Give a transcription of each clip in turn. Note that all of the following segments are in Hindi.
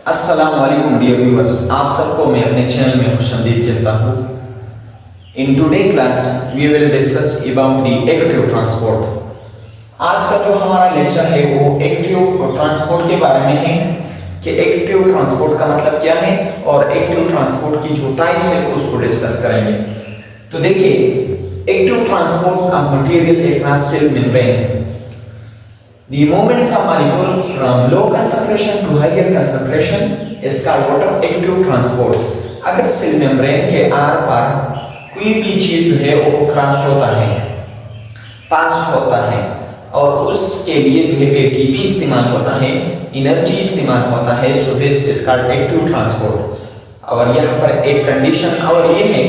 अस्सलाम वालेकुम डियर व्यूअर्स, आप सबको मैं अपने चैनल में खुशामदीद कहता हूँ। In today class we will discuss about the active transport. आज का जो हमारा लेक्चर है वो एक्टिव ट्रांसपोर्ट के बारे में है कि एक्टिव ट्रांसपोर्ट का मतलब क्या है और एक्टिव ट्रांसपोर्ट की जो टाइप्स है उसको डिस्कस करेंगे। तो देखिए, active transport of material across cell membrane. The movements of molecule from low concentration to higher concentration is called what? Active transport. अगर सेल मेम्ब्रेन के आर पार कोई भी चीज जो है वो क्रॉस होता है, पास होता है और उसके लिए जो है एटीपी इस्तेमाल होता है, एनर्जी इस्तेमाल होता है, so this is called active transport. और यहाँ पर एक कंडीशन और ये है,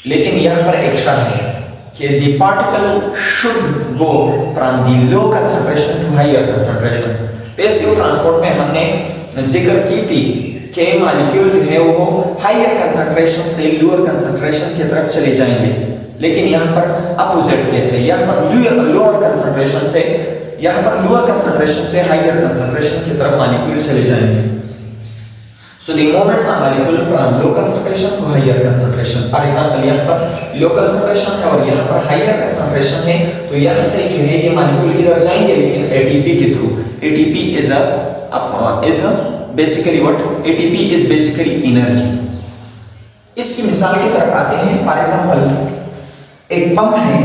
लेकिन यहाँ पर एक शर्त है कि the particle should go from the low concentration to higher concentration. Passive transport में हमने जिक्र की थी कि मॉलिक्यूल जो है वो हायर कंसंट्रेशन से लोअर कंसंट्रेशन की तरफ चले जाएंगे, लेकिन यहाँ पर अपोजिट केस है। यहाँ पर लोअर कंसंट्रेशन से हायर कंसंट्रेशन की तरफ मॉलिक्यूल चले जाएंगे। So the movements of molecule from low concentration to higher concentration. For example, यहाँ पर low concentration है और यहाँ पर higher concentration है, तो यहाँ से जो है ये molecule किधर जाएंगे, लेकिन ATP के through. ATP is basically what? ATP is basically energy. इसकी मिसाल की तरफ आते हैं। For example, एक पंप है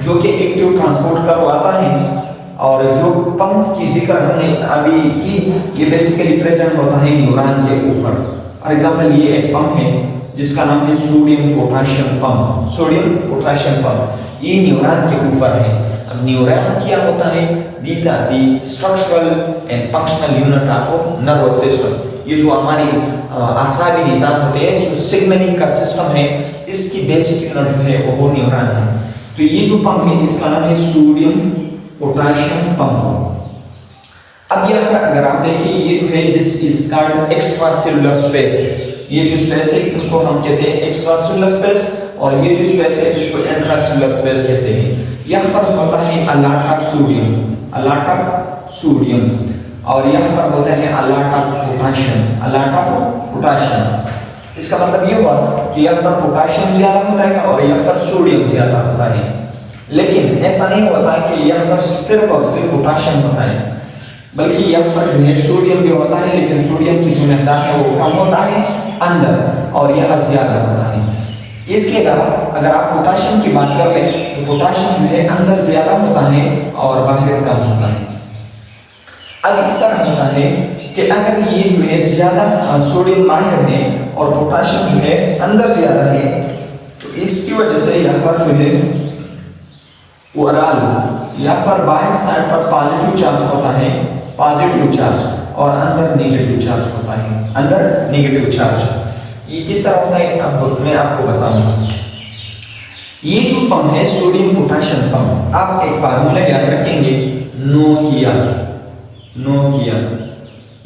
जो कि एक्टिव ट्रांसपोर्ट करवाता है, और जो पंप की जिक्र हमने अभी की ये बेसिकली प्रेजेंट होता है न्यूरॉन के ऊपर। फॉर एग्जांपल, ये एक पंप है जिसका नाम है sodium potassium pump. Sodium potassium pump ये न्यूरॉन के ऊपर है। अब न्यूरॉन क्या होता है? These are the structural and functional unit of nervous system. ये जो हमारी आसाबी निजाम होते हैं, जो सिग्नलिंग का सिस्टम है, इसकी बेसिक यूनिट जो है वो न्यूरॉन है। तो ये जो पंप है इसका नाम है सोडियम पोटेशियम पंप। अब यहाँ पर अगर आप देखिए, ये जो है this is called extra cellular space. ये जो स्पेस है इनको हम कहते हैं एक्स्ट्रा सेलुलर स्पेस, और ये जो स्पेस है इसको इंट्रा सेलुलर स्पेस कहते हैं। यहाँ पर होता है अ लॉट ऑफ सोडियम, और यहाँ पर होता है अ लॉट ऑफ पोटेशियम। इसका मतलब ये हुआ कि यहाँ पर पोटेशियम ज्यादा होता है और यहाँ पर सोडियम ज्यादा होता है, लेकिन ऐसा नहीं होता कि यहाँ पर सिर्फ और सिर्फ पोटेशियम होता है, बल्कि यहाँ पर जो है सोडियम भी होता है, लेकिन सोडियम की जो मिकदार है वो कम होता है अंदर और यहाँ ज्यादा होता है। इसके अलावा अगर आप पोटेशियम की बात कर लें तो पोटेशियम जो है अंदर ज्यादा होता है और बाहर कम होता है। अब इस तरह होता है कि अगर ये जो है ज्यादा सोडियम बाहर है और पोटेशियम जो है अंदर ज्यादा है, तो इसकी वजह से यहाँ पर जो है ओवरऑल यहाँ पर बाहर साइड पर पॉजिटिव चार्ज होता है, पॉजिटिव चार्ज, और अंदर नेगेटिव चार्ज होता है, अंदर नेगेटिव चार्ज। ये किस तरह होता है अब मैं आपको बताऊंगा। ये जो पंप है सोडियम पोटेशियम पंप, आप एक फार्मूला याद रखेंगे, नोकिया।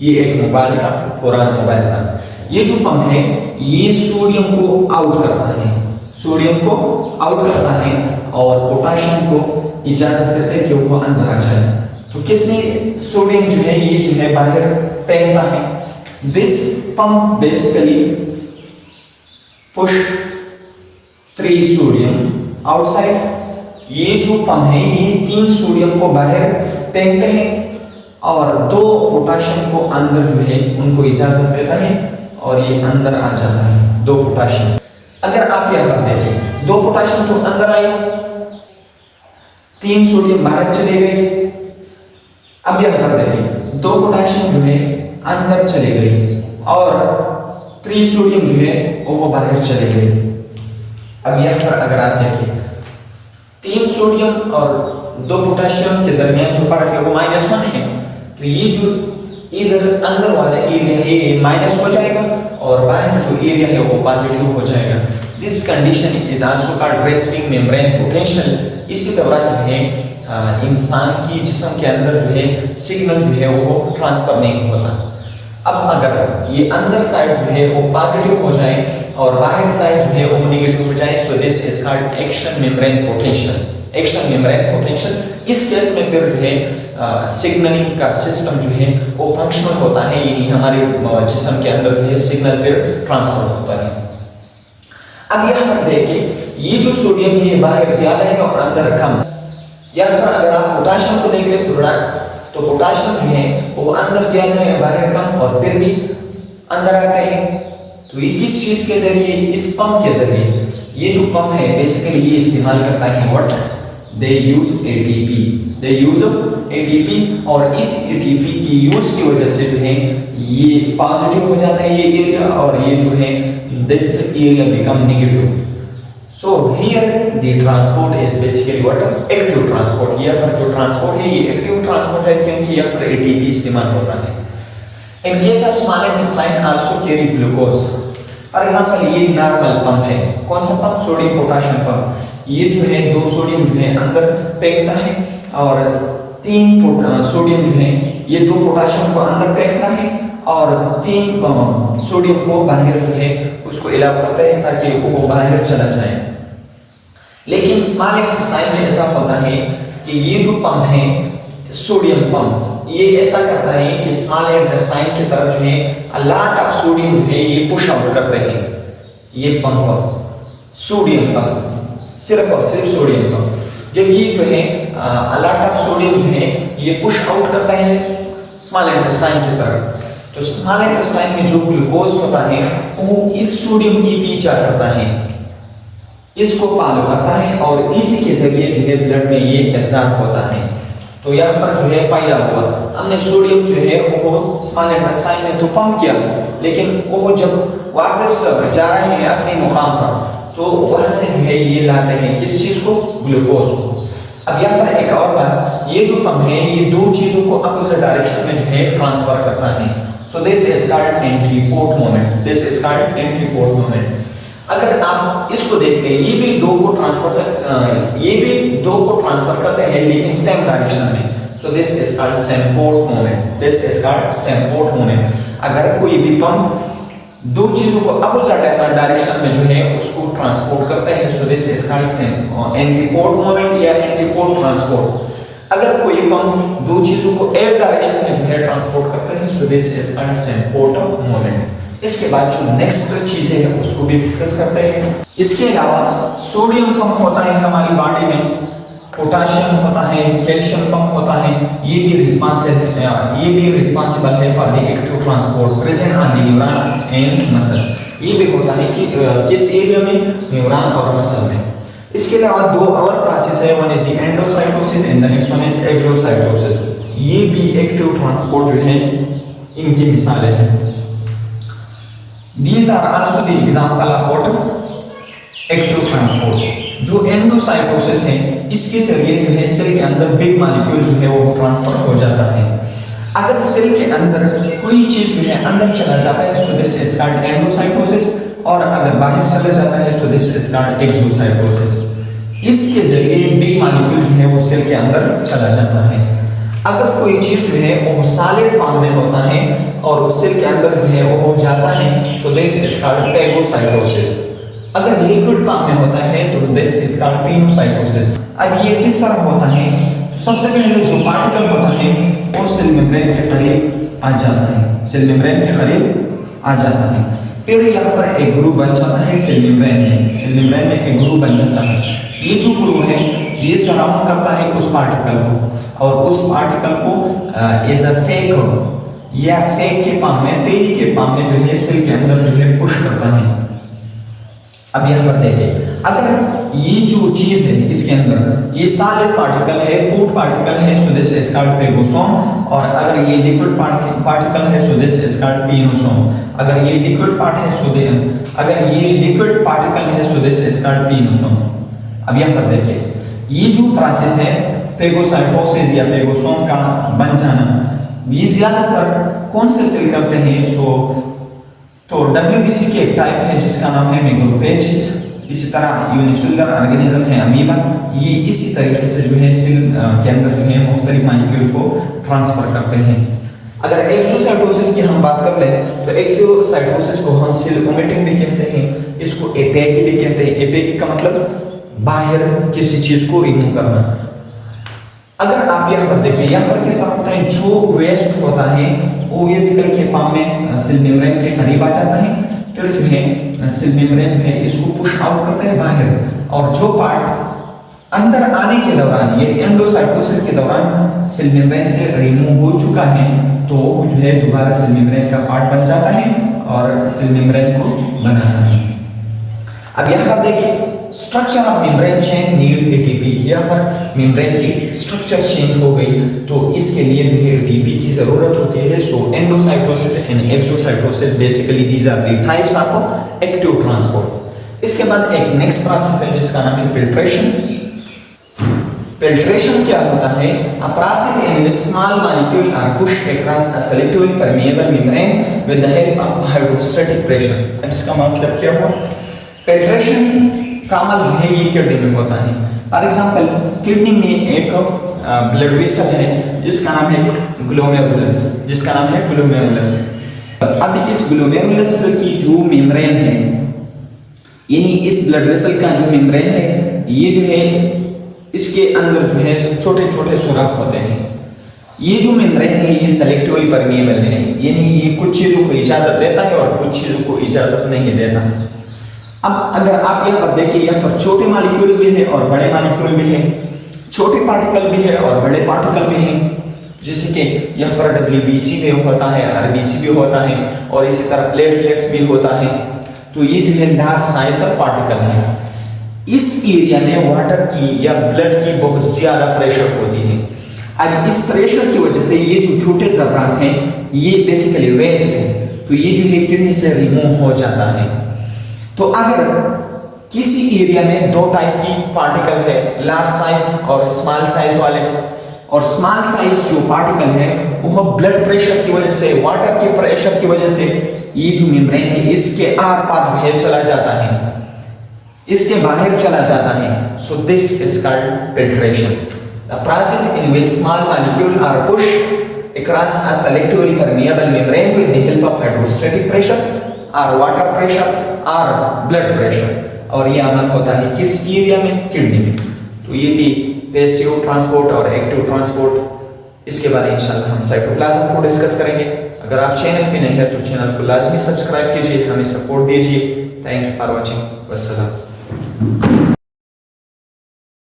ये एक मोबाइल था, पुराना मोबाइल था। ये जो पंप है ये सोडियम को आउट करता है और पोटेशियम को इजाजत देता है कि वो अंदर आ जाए। तो कितने सोडियम जो है ये जो है बाहर फेंकता है। This pump basically push 3 sodium outside. ये जो पंप है ये 3 सोडियम को बाहर फेंकते हैं और 2 पोटेशियम को अंदर जो है उनको इजाजत देता है और ये अंदर आ जाता है 2 पोटेशियम। अगर आप यहाँ पर देखें 2 पोटेशियम तो अंदर आए, 3 सोडियम बाहर चले गए। अब यहाँ पर देखें 2 पोटेशियम जो है अंदर चले गए और 3 सोडियम जो है वो बाहर चले गए। अब यहाँ पर अगर आप देखें 3 सोडियम और 2 पोटेशियम के दरमियान जो फर्क है वो -1 है, तो ये जो इधर अंदर वाला एरिया है ये माइनस हो जाएगा और बाहर जो एरिया है वो पॉजिटिव हो जाएगा। This condition is also called resting membrane potential. इसी दौरान जो है इंसान की जिस्म के अंदर जो है सिग्नल जो है वो ट्रांसफर नहीं होता। अब अगर ये अंदर साइड जो है वो पॉजिटिव हो जाए और बाहर साइड जो है वो नेगेटिव हो जाए, सो this is called action membrane potential. इस केस में फिर जो है सिग्नलिंग का सिस्टम जो है वो फंक्शनल होता है, यानी हमारे जिस्म के अंदर जो है सिग्नल फिर ट्रांसफर होता है। अब यहाँ पर देखिए ये जो सोडियम है बाहर ज्यादा है और अंदर कम। यहाँ पर अगर आप पोटाशियम को देख ले प्रोडक्ट, तो पोटाशियम जो है वो अंदर ज्यादा है बाहर कम, और फिर भी अंदर आते हैं। तो ये किस चीज के जरिए? इस पंप के जरिए। ये जो पंप है बेसिकली ये इस्तेमाल करता है what? They use ATP, they use ATP, और इस एटीपी की यूज की वजह से जो है ये पॉजिटिव हो जाता है ये एरिया, और ये जो है this area become negative. So here the transport is basically what? Active transport। यहाँ पर जो ट्रांसपोर्ट है ये एक्टिव ट्रांसपोर्ट है, क्योंकि यहाँ पर एटीपी इस्तेमाल होता है। In case of small intestine also carry glucose। For example ये नॉर्मल पंप है, कौन सा पंप? Sodium potassium pump. ये जो है 2 सोडियम जो है अंदर फेंकता है, और 3 सोडियम जो है ये 2 पोटाशियम को अंदर फेंकता है, और 3 सोडियम को बाहर जो है उसको अलाउ करता है ताकि वो बाहर चला जाए। लेकिन स्मॉल इंटेस्टाइन में ऐसा होता है कि ये जो पंप है सोडियम पंप, ये ऐसा करता है कि स्मॉल इंटेस्टाइन की तरफ जो है लॉट ऑफ सोडियम जो है ये पुश आउट करते हैं। ये पंप सोडियम पंप, सिर्फ और सिर्फ सोडियम पंप, जब ये जो है लॉट ऑफ सोडियम जो है ये पुश आउट करता है स्मॉल इंटेस्टाइन की तरफ। तो स्मॉल इंटेस्टाइन में जो ग्लूकोज होता है वो इस सोडियम की पीछा करता है, इसको फॉलो करता है, और इसी के जरिए जो है ब्लड में ये एब्जॉर्ब होता है। तो यहाँ पर जो है पहला हुआ हमने सोडियम जो है वो स्मॉल इंटेस्टाइन में तो पंप किया, लेकिन वो जब वापस जा रहे हैं अपने मुकाम पर तो वहां से जो है ये लाते हैं किस चीज को? ग्लूकोज को। अब यहाँ पर एक और बात, ये जो पंप है ये 2 चीजों को अपोजिट डायरेक्शन में जो है ट्रांसफर करता है। So this is called antiport moment, this is called antiport moment. अगर आप इसको देखते हैं ये भी 2 को ट्रांसफर करते हैं लेकिन सेम डायरेक्शन में। So this is called symport moment, this is called symport moment. अगर कोई भी पंप 2 चीजों को अपोजिट डायरेक्शन में जो है उसको ट्रांसपोर्ट करता है, so this is called antiport moment या एंटीपोर्ट ट्रांसपोर्ट। अगर कोई पंप 2 चीजों को एक डायरेक्शन में जो है ट्रांसपोर्ट करता है, so this is called symport moment. इसके बाद जो नेक्स्ट चीजें हैं उसको भी डिस्कस करते हैं। इसके अलावा सोडियम पंप होता है हमारी बॉडी में, पोटाशियम होता है, कैल्शियम पंप होता है, ये भी रिस्पांसिबल है for the active transport present on the neuron and muscle. ये भी होता है कि किस एरिया में? न्यूरॉन और मसल में। इसके अलावा 2 और प्रोसेस है, one is the endocytosis and the next one is exocytosis. ये भी एक्टिव ट्रांसपोर्ट जो है इनकी मिसालें हैं। These are also the example of what? Active transport। जो एंडोसाइटोसिस है इसके जरिए जो है सेल के अंदर बिग मॉलिक्यूल जो है वो ट्रांसफर हो जाता है। अगर सेल के अंदर कोई चीज जो है अंदर चला जाता है so this is called endocytosis, और अगर बाहर चला जाता है so this is called exocytosis. इसके जरिए बिग मॉलिक्यूल जो है वो सेल के अंदर चला जाता है। अगर कोई चीज जो है वो सॉलिड फॉर्म में होता है और उस सेल के अंदर जो है वो जाता है, so this is called phagocytosis. अगर लिक्विड फॉर्म में होता है तो दिस इज कॉल्ड पिनोसाइटोसिस। अब ये किस तरह होता है? तो सबसे पहले जो पार्टिकल होता है वो सेल मेम्ब्रेन के करीब आ जाता है, सेल मेम्ब्रेन के करीब आ जाता है, फिर यहाँ पर एक ग्रुप बन जाता है सेल मेम्ब्रेन में, सेल मेम्ब्रेन में एक ग्रुप बन जाता है। ये जो ग्रुप है ये सराउंड करता है उस पार्टिकल को, और उस पार्टिकल को एज अ सेक या सेक के फॉर्म में, तेल के फॉर्म में जो है सेल के अंदर जो है पुश करता है। अब यहाँ पर देखिए, अगर ये जो चीज है इसके अंदर ये सॉलिड पार्टिकल है, फूड पार्टिकल है, so this is called phagosome, और अगर ये लिक्विड पार्टिकल है so this is called pinosome. अगर ये लिक्विड पार्ट है अगर ये लिक्विड पार्टिकल है so this is called pinosome. अब यहाँ पर देखिए, ये जो प्रोसेस है फेगोसाइटोसिस या फेगोसोम का बन जाना, ये ज्यादातर कौन से सेल करते हैं? तो WBC की एक टाइप है जिसका नाम है मैक्रोफेजेस। इसी तरह यूनिसेलुलर ऑर्गेनिज्म है अमीबा, ये इसी तरीके से जो है सेल के अंदर जो है मुख्तलिफ मॉलिक्यूल को ट्रांसफर करते हैं। अगर एक्सोसाइटोसिस की हम बात कर लें तो एक्सोसाइटोसिस को हम सेल ओमेटिंग भी कहते हैं, इसको एपेगी भी कहते हैं। एपेगी का मतलब बाहर किसी चीज को रिमूव करना। अगर आप यहाँ पर देखिए, यहाँ पर कैसा होता है, जो वेस्ट होता है वो वेसिकल के फॉर्म में सेल मेम्ब्रेन के करीब आ जाता है, फिर जो है सेल मेम्ब्रेन जो है इसको पुश आउट करता है बाहर, और जो पार्ट अंदर आने के दौरान, ये एंडोसाइटोसिस के दौरान सेल मेम्ब्रेन से रिमूव हो चुका है, तो जो है दोबारा सेल मेम्ब्रेन का पार्ट बन जाता है और सेल मेम्ब्रेन को बनाता है। अब यहाँ पर देखिए, structure of membrane change need ATP. यहाँ पर मेम्ब्रेन की स्ट्रक्चर चेंज हो गई, तो इसके लिए जो है एटीपी की जरूरत होती है। So endocytosis and exocytosis, basically these are the types of active transport. इसके बाद एक नेक्स्ट प्रोसेस है जिसका नाम है फिल्ट्रेशन। फिल्ट्रेशन क्या होता है? A process in which small molecule are pushed across a selectively permeable membrane with the help of hydrostatic pressure। इसका मतलब क्या हुआ? फिल्ट्रेशन का अमल जो है ये किडनी में होता है। फॉर एग्जांपल, किडनी में एक ब्लड वेसल है जिसका नाम है ग्लोमेरुलस, अब इस ग्लोमेरुलस की जो मेम्ब्रेन है, यानी इस ब्लड वेसल का जो मेम्ब्रेन है, ये जो है इसके अंदर जो है छोटे छोटे सुराख होते हैं। ये जो मेम्ब्रेन है ये सेलेक्टिवली परमिएबल है, यानी ये कुछ चीजों को इजाजत देता है और कुछ चीजों को इजाजत नहीं देता। अब अगर आप यहाँ पर देखिए, यहाँ पर छोटे मॉलिक्यूल्स भी है और बड़े मॉलिक्यूल भी है, छोटे पार्टिकल भी है और बड़े पार्टिकल भी है, जैसे कि यहाँ पर WBC भी होता है, RBC भी होता है, और इसी तरह प्लेटलेट्स भी होता है। तो ये जो है लार्ज साइज ऑफ पार्टिकल है। इस एरिया में वाटर की या ब्लड की बहुत ज्यादा प्रेशर होती है। अब इस प्रेशर की वजह से ये जो छोटे जर्रात हैं ये बेसिकली वेस्ट है, तो ये जो है किडनी से रिमूव हो जाता है। तो अगर किसी एरिया में दो टाइप की पार्टिकल है, लार्ज साइज और स्मॉल साइज वाले, और स्मॉल साइज जो पार्टिकल है वो ब्लड प्रेशर की वजह से, वाटर के प्रेशर की वजह से ये जो मेम्ब्रेन है इसके आर पार जो है चला जाता है, इसके बाहर चला जाता है। So this is called filtration, the process in which small molecule are pushed across a selectively permeable membrane with the help of hydrostatic pressure or water pressure or blood pressure। और ये अमल होता है किस एरिया में? किडनी में। तो ये थी पैसिव ट्रांसपोर्ट और एक्टिव ट्रांसपोर्ट। इसके बाद इंशाल्लाह हम साइटोप्लाज्म को डिस्कस करेंगे। अगर आप चैनल पे नए हैं तो चैनल को लाजमी सब्सक्राइब कीजिए, हमें सपोर्ट दीजिए। Thanks for watching. वस्सलाम।